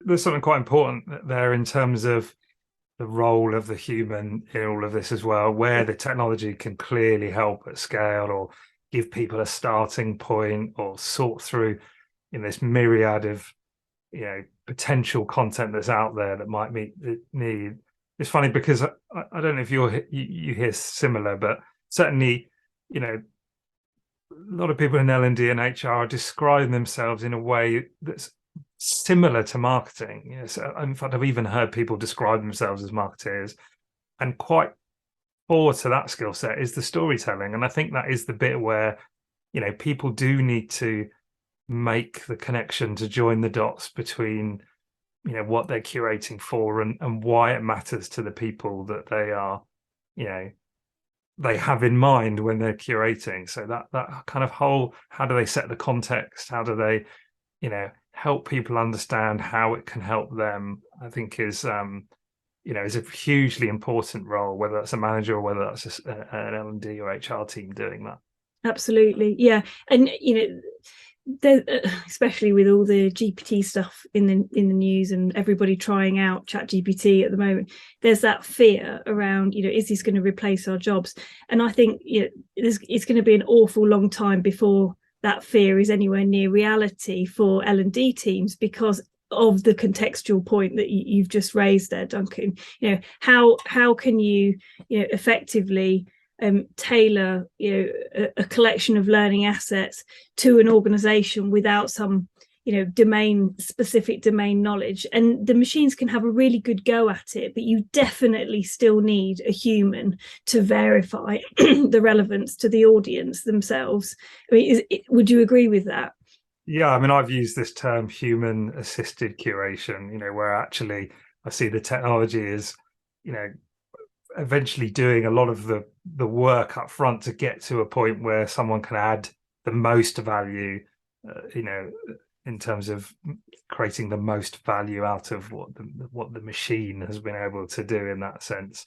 there's something quite important there in terms of the role of the human in all of this as well, where the technology can clearly help at scale or give people a starting point or sort through in this myriad of potential content that's out there that might meet the need. It's funny because I don't know if you hear similar, but certainly a lot of people in L&D and HR are describing themselves in a way that's similar to marketing. Yes, in fact, I've even heard people describe themselves as marketeers, and quite core to that skill set is the storytelling. And I think that is the bit where people do need to make the connection to join the dots between what they're curating for and why it matters to the people that they are they have in mind when they're curating. So that kind of whole, how do they set the context, how do they help people understand how it can help them, I think is is a hugely important role, whether that's a manager or whether that's an L&D or HR team doing that. Absolutely, yeah. And especially with all the GPT stuff in the news and everybody trying out ChatGPT at the moment, there's that fear around, is this going to replace our jobs? And I think it's going to be an awful long time before that fear is anywhere near reality for L&D teams, because of the contextual point that you've just raised there, Duncan. How can you effectively tailor a collection of learning assets to an organization without some specific domain knowledge? And the machines can have a really good go at it, but you definitely still need a human to verify the relevance to the audience themselves. I mean, would you agree with that? Yeah, I mean, I've used this term human assisted curation, where actually I see the technology is eventually doing a lot of the work up front to get to a point where someone can add the most value, in terms of creating the most value out of what the machine has been able to do in that sense.